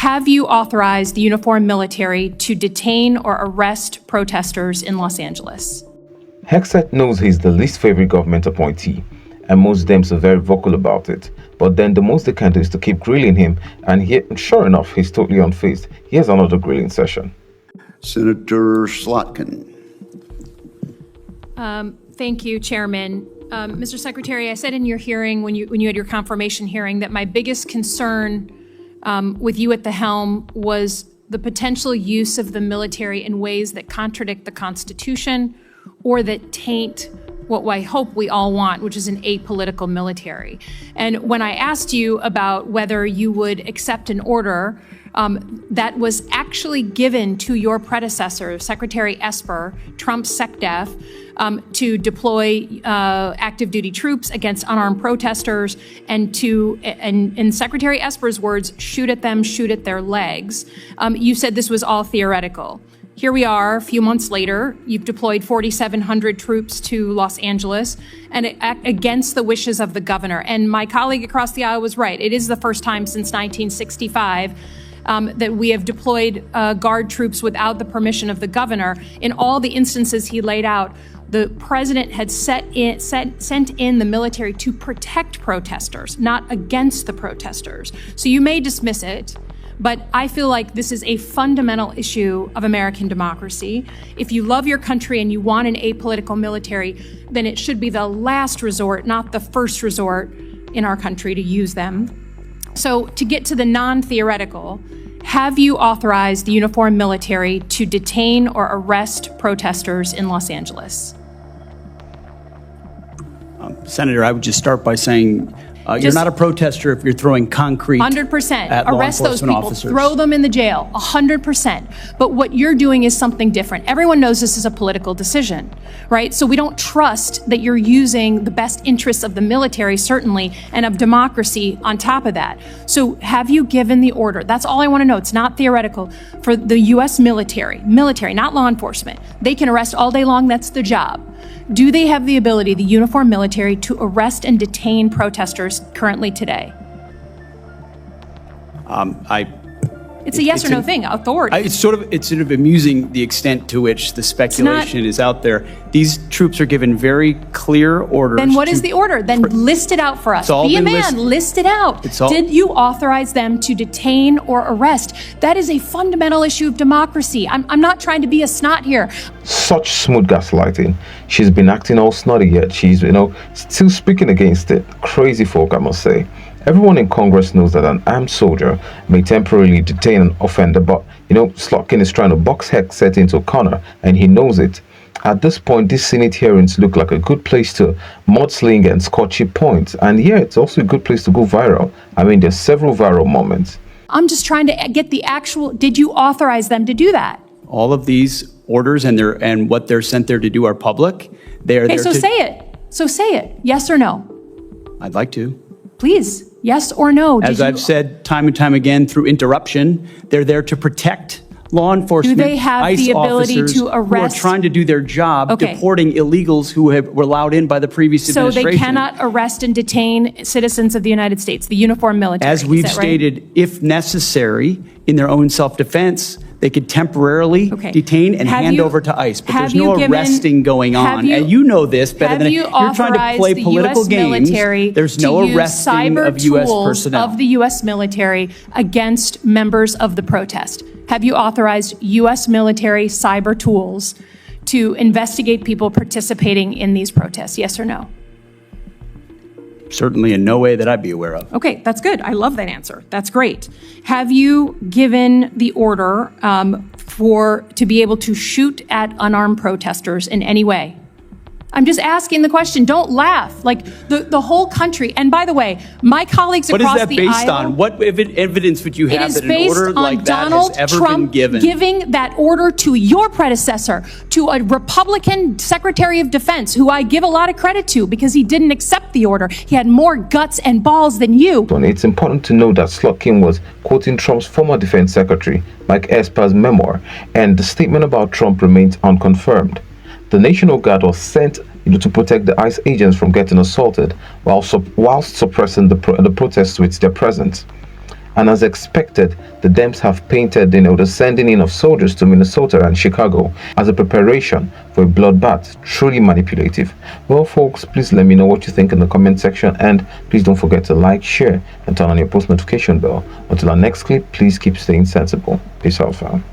Have you authorized the uniformed military to detain or arrest protesters in Los Angeles? Hegseth knows he's the least favorite government appointee, and most Dems are very vocal about it. But then the most they can do is to keep grilling him, and sure enough, he's totally unfazed. Here's another grilling session. Senator Slotkin. Thank you, Chairman. Mr. Secretary, I said in your hearing, when you had your confirmation hearing, that my biggest concern with you at the helm was the potential use of the military in ways that contradict the Constitution or that taint what I hope we all want, which is an apolitical military. And when I asked you about whether you would accept an order that was actually given to your predecessor, Secretary Esper, Trump's SecDef, to deploy active duty troops against unarmed protesters and to, in Secretary Esper's words, shoot at them, shoot at their legs. You said this was all theoretical. Here we are, a few months later. You've deployed 4,700 troops to Los Angeles and against the wishes of the governor. And my colleague across the aisle was right. It is the first time since 1965 that we have deployed Guard troops without the permission of the governor. In all the instances he laid out, the president had sent in the military to protect protesters, not against the protesters. So you may dismiss it, but I feel like this is a fundamental issue of American democracy. If you love your country and you want an apolitical military, then it should be the last resort, not the first resort in our country to use them. So to get to the non-theoretical, have you authorized the uniformed military to detain or arrest protesters in Los Angeles? Senator, I would just start by saying you're not a protester if you're throwing concrete 100%. at law Arrest those enforcement people. officers. Throw them in the jail. 100%. But what you're doing is something different. Everyone knows this is a political decision, right? So we don't trust that you're using the best interests of the military, certainly, and of democracy on top of that. So have you given the order? That's all I want to know. It's not theoretical. For the U.S. military, not law enforcement. They can arrest all day long. That's their job. Do they have the ability, the uniformed military, to arrest and detain protesters currently today? It's a yes or no thing. Authority. It's sort of amusing the extent to which the speculation is out there. These troops are given very clear orders. Then what is the order? Then list it out for us. Be a man. List it out. Did you authorize them to detain or arrest? That is a fundamental issue of democracy. I'm not trying to be a snot here. Such smooth gaslighting. She's been acting all snotty, yet she's, still speaking against it. Crazy folk, I must say. Everyone in Congress knows that an armed soldier may temporarily detain an offender, but, Slotkin is trying to box Hegseth into a corner, and he knows it. At this point, these Senate hearings look like a good place to mudsling and scotchy points, and it's also a good place to go viral. There's several viral moments. I'm just trying to get the actual, did you authorize them to do that? All of these orders and what they're sent there to do are public. They are there so say it. So say it. Yes or no? I'd like to. Please, yes or no? As I've said time and time again through interruption, they're there to protect law enforcement, do they have ICE the ability officers to arrest? who are trying to do their job, deporting illegals who were allowed in by the previous administration. So they cannot arrest and detain citizens of the United States, the uniformed military. As we've stated, if necessary, in their own self-defense, they could temporarily detain and hand over to ICE. But there's no arresting going on. And you know this better than you're trying to play political games. There's no arresting of U.S. personnel. Of the U.S. military against members of the protest. Have you authorized U.S. military cyber tools to investigate people participating in these protests? Yes or no? Certainly in no way that I'd be aware of. Okay, that's good. I love that answer. That's great. Have you given the order to be able to shoot at unarmed protesters in any way? I'm just asking the question. Don't laugh. Like the whole country. And by the way, my colleagues across the aisle. What is that based on? What evidence would you have that an order like that has ever been given? It is based on Donald Trump giving that order to your predecessor, to a Republican Secretary of Defense, who I give a lot of credit to because he didn't accept the order. He had more guts and balls than you. It's important to know that Slotkin was quoting Trump's former defense secretary, Mike Esper's memoir, and the statement about Trump remains unconfirmed. The National Guard was sent to protect the ICE agents from getting assaulted while suppressing the protests with their presence. And as expected, the Dems have painted, the sending in of soldiers to Minnesota and Chicago as a preparation for a bloodbath. Truly manipulative. Well, folks, please let me know what you think in the comment section, and please don't forget to like, share, and turn on your post notification bell. Until our next clip, please keep staying sensible. Peace out, fam.